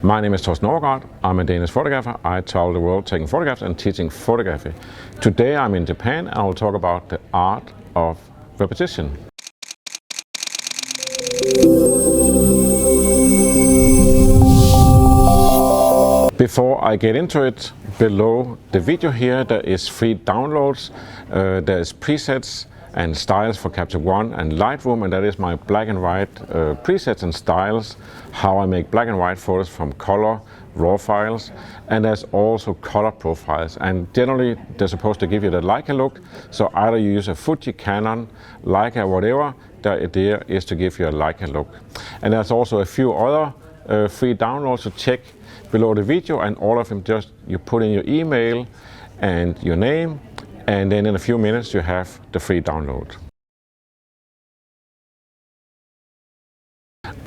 My name is Thorsten Overgaard. I'm a Danish photographer. I travel the world taking photographs and teaching photography. Today I'm in Japan and I will talk about the art of repetition. Before I get into it, below the video here there is free downloads, there is presets and styles for Capture One and Lightroom, and that is my black and white presets and styles, how I make black and white photos from color raw files, and there's also color profiles, and generally they're supposed to give you the Leica look, so either you use a Fuji, Canon, Leica, whatever, the idea is to give you a Leica look. And there's also a few other free downloads to check below the video, and all of them just you put in your email and your name, and then in a few minutes you have the free download.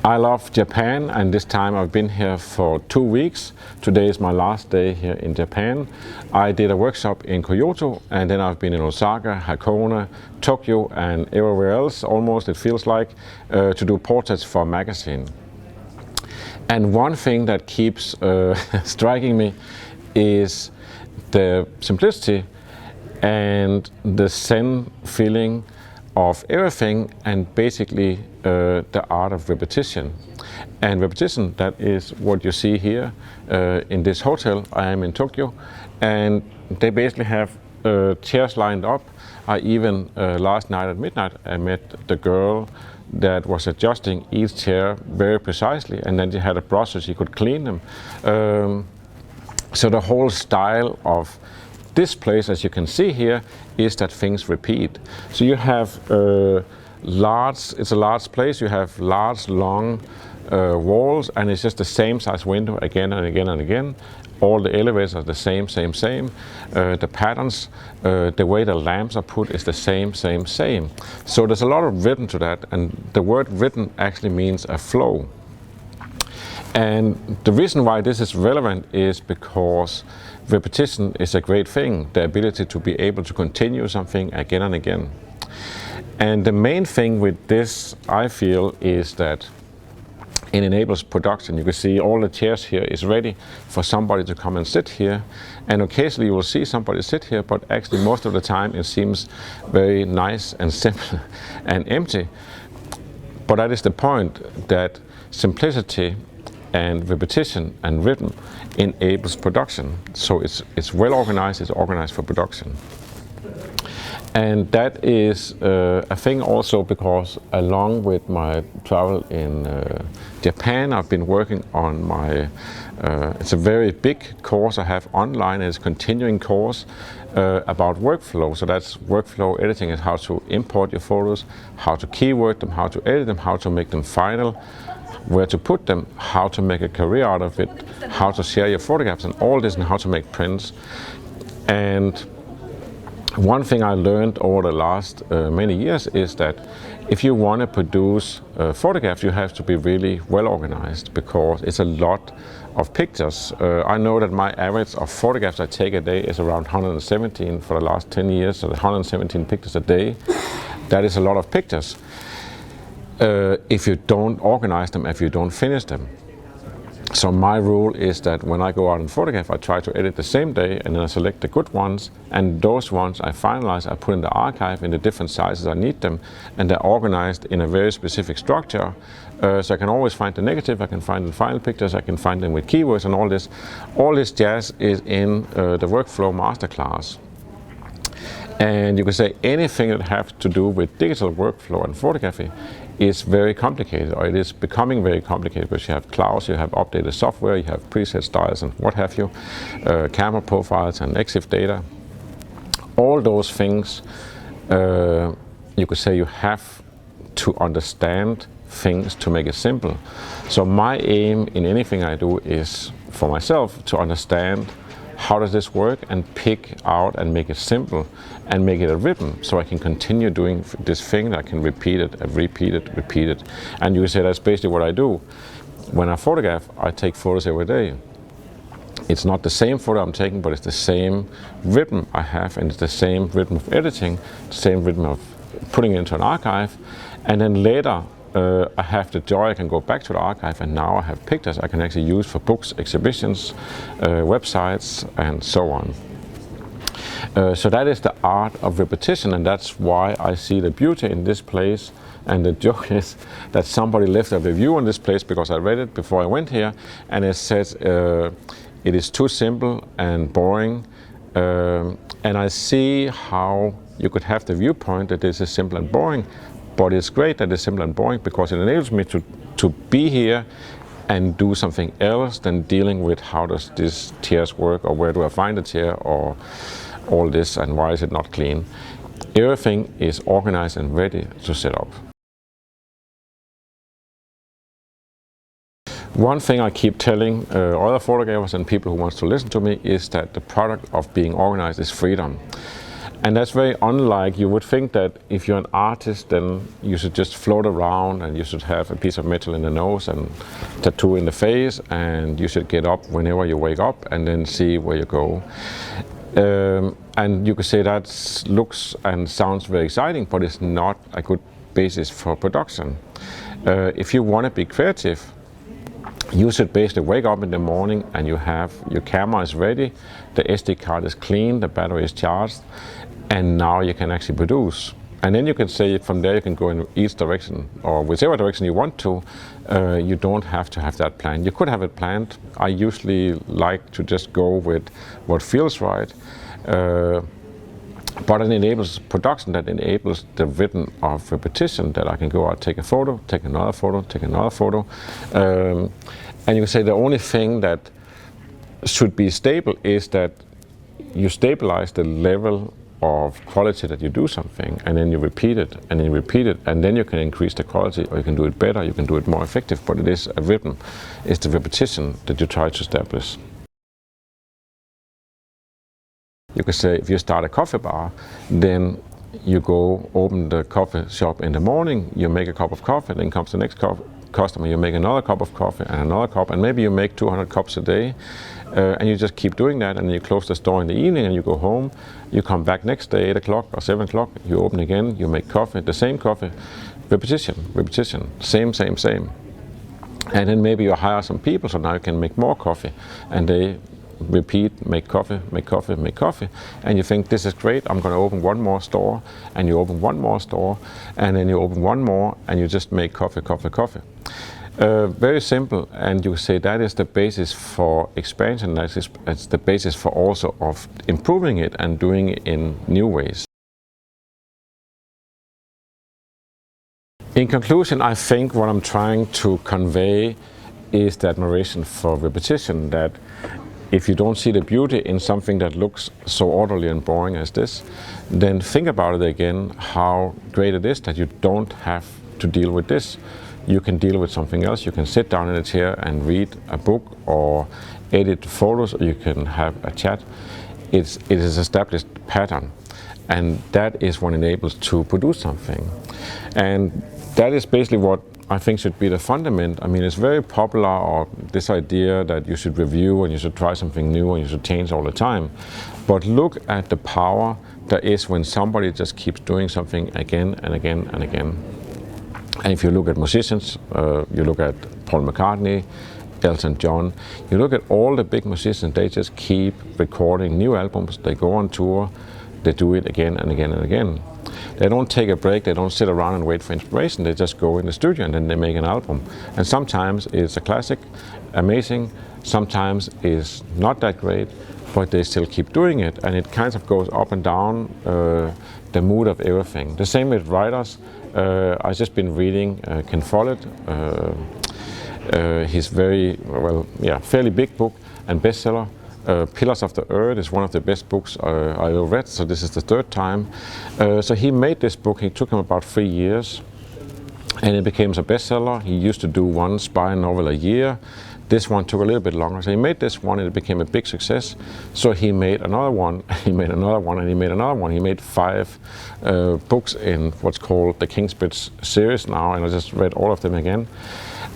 I love Japan, and this time I've been here for 2 weeks. Today is my last day here in Japan. I did a workshop in Kyoto, and then I've been in Osaka, Hakone, Tokyo, and everywhere else, almost it feels like, to do portraits for a magazine. And one thing that keeps striking me is the simplicity and the zen feeling of everything, and basically the art of repetition. And repetition, that is what you see here in this hotel. I am in Tokyo, and they basically have chairs lined up. I even last night at midnight I met the girl that was adjusting each chair very precisely, and then she had a brush so she could clean them. So the whole style of this place, as you can see here, is that things repeat. So you have it's a large place, you have large long walls, and it's just the same size window again and again and again. All the elevators are the same. The patterns, the way the lamps are put is the same. So there's a lot of rhythm to that, and the word rhythm actually means a flow. And the reason why this is relevant is because repetition is a great thing, the ability to be able to continue something again and again. And the main thing with this, I feel, is that it enables production. You can see all the chairs here is ready for somebody to come and sit here, and occasionally you will see somebody sit here, but actually most of the time it seems very nice and simple and empty. But that is the point, that simplicity and repetition and rhythm enables production. So it's well organized, it's organized for production. And that is a thing also because along with my travel in Japan, I've been working on my, it's a very big course I have online. It's a continuing course about workflow. So that's workflow editing, is how to import your photos, how to keyword them, how to edit them, how to make them final, where to put them, how to make a career out of it, how to share your photographs and all this, and how to make prints. And one thing I learned over the last many years is that if you want to produce photographs, you have to be really well organized, because it's a lot of pictures. I know that my average of photographs I take a day is around 117 for the last 10 years, so 117 pictures a day. That is a lot of pictures. If you don't organize them, if you don't finish them. So my rule is that when I go out and photograph, I try to edit the same day, and then I select the good ones, and those ones I finalize, I put in the archive in the different sizes I need them, and they're organized in a very specific structure. So I can always find the negative, I can find the final pictures, I can find them with keywords and all this. All this jazz is in the workflow masterclass. And you can say anything that has to do with digital workflow and photography is very complicated, or it is becoming very complicated, because you have clouds, you have updated software, you have preset styles and what have you, camera profiles and EXIF data. All those things, you could say you have to understand things to make it simple. So my aim in anything I do is, for myself, to understand how does this work, and pick out and make it simple and make it a rhythm, so I can continue doing this thing that I can repeat it and repeat it. And you can say that's basically what I do. When I photograph, I take photos every day. It's not the same photo I'm taking, but it's the same rhythm I have, and it's the same rhythm of editing, the same rhythm of putting it into an archive, and then later I have the joy, I can go back to the archive, and now I have pictures I can actually use for books, exhibitions, websites, and so on. So that is the art of repetition, and that's why I see the beauty in this place. And the joke is that somebody left a review on this place because I read it before I went here, and it says it is too simple and boring. And I see how you could have the viewpoint that this is simple and boring, but it's great that it's simple and boring because it enables me to be here and do something else than dealing with how does this chairs work, or where do I find the chair, or all this, and why is it not clean. Everything is organized and ready to set up. One thing I keep telling other photographers and people who want to listen to me is that the product of being organized is freedom. And that's very unlike, you would think that if you're an artist, then you should just float around and you should have a piece of metal in the nose and tattoo in the face, and you should get up whenever you wake up and then see where you go. And you could say that looks and sounds very exciting, but it's not a good basis for production. If you want to be creative, you should basically wake up in the morning and you have your camera is ready, the SD card is clean, the battery is charged, and now you can actually produce. And then you can say from there you can go in each direction or whichever direction you want to. You don't have to have that planned. You could have it planned. I usually like to just go with what feels right. But it enables production, that enables the rhythm of repetition, that I can go out, take a photo, take another photo, take another photo. And you can say the only thing that should be stable is that you stabilize the level of quality that you do something, and then you repeat it, and then you repeat it, and then you can increase the quality, or you can do it better, you can do it more effective, but it is a rhythm. It's the repetition that you try to establish. You could say if you start a coffee bar, then you go open the coffee shop in the morning, you make a cup of coffee, then comes the next customer, you make another cup of coffee and another cup, and maybe you make 200 cups a day, and you just keep doing that, and you close the store in the evening and you go home, you come back next day 8 o'clock or 7 o'clock, you open again, you make coffee, the same coffee, repetition, repetition, same. And then maybe you hire some people, so now you can make more coffee, and they repeat, make coffee, make coffee, make coffee, and you think this is great, I'm going to open one more store, and you open one more store, and then you open one more, and you just make coffee, coffee, coffee. Very simple, and you say that is the basis for expansion, that's the basis for also of improving it and doing it in new ways. In conclusion, I think what I'm trying to convey is the admiration for repetition, that if you don't see the beauty in something that looks so orderly and boring as this, then think about it again, how great it is that you don't have to deal with this. You can deal with something else. You can sit down in a chair and read a book or edit photos, or you can have a chat. It is established pattern, and that is what enables to produce something. And that is basically what I think should be the fundament. I mean, it's very popular, or this idea that you should review and you should try something new and you should change all the time. But look at the power there is when somebody just keeps doing something again and again and again. And if you look at musicians, you look at Paul McCartney, Elton John, you look at all the big musicians, they just keep recording new albums, they go on tour, they do it again and again and again. They don't take a break, they don't sit around and wait for inspiration, they just go in the studio and then they make an album. And sometimes it's a classic, amazing, sometimes it's not that great, but they still keep doing it, and it kind of goes up and down the mood of everything. The same with writers. I've just been reading Ken Follett, his fairly big book and bestseller. Pillars of the Earth is one of the best books I ever read, so this is the third time. So he made this book, it took him about 3 years, and it became a bestseller. He used to do one spy novel a year. This one took a little bit longer. So he made this one and it became a big success. So he made another one, he made another one, and he made another one. He made 5 books in what's called the King's Bridge series now, and I just read all of them again.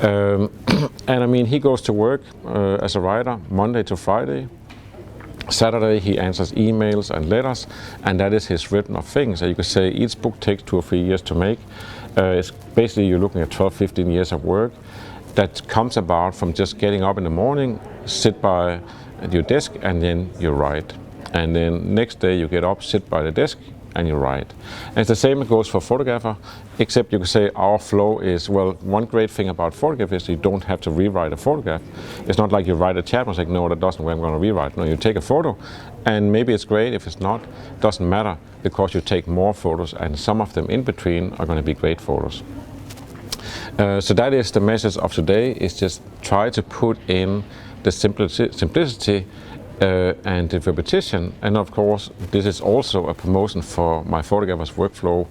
And I mean, he goes to work as a writer Monday to Friday. Saturday he answers emails and letters, and that is his rhythm of things. And you could say each book takes 2 or 3 years to make. It's basically you're looking at 12, 15 years of work that comes about from just getting up in the morning, sit by your desk, and then you write. And then next day you get up, sit by the desk, and you write. And it's the same goes for photographer, except you could say our flow is, well, one great thing about photography is you don't have to rewrite a photograph. It's not like you write a chapter and say, no, that doesn't work, I'm going to rewrite. No, you take a photo, and maybe it's great. If it's not, it doesn't matter, because you take more photos, and some of them in between are going to be great photos. So that is the message of today, is just try to put in the simplicity and the repetition. And of course, this is also a promotion for my Photographers Workflow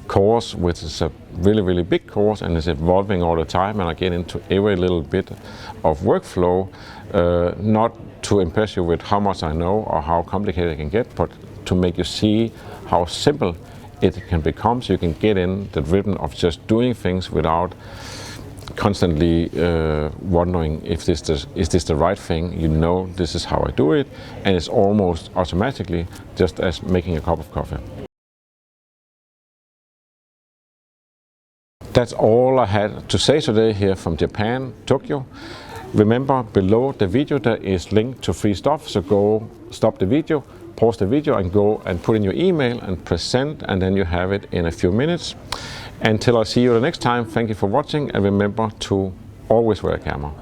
course, which is a really, really big course and is evolving all the time. And I get into every little bit of workflow, not to impress you with how much I know or how complicated it can get, but to make you see how simple it can become, so you can get in the rhythm of just doing things without constantly wondering if is this the right thing. You know, this is how I do it, and it's almost automatically just as making a cup of coffee. That's all I had to say today here from Japan, Tokyo. Remember, below the video there is linked to free stuff, so go stop the video, pause the video, and go and put in your email and press send, and then you have it in a few minutes. Until I see you the next time, thank you for watching, and remember to always wear a camera.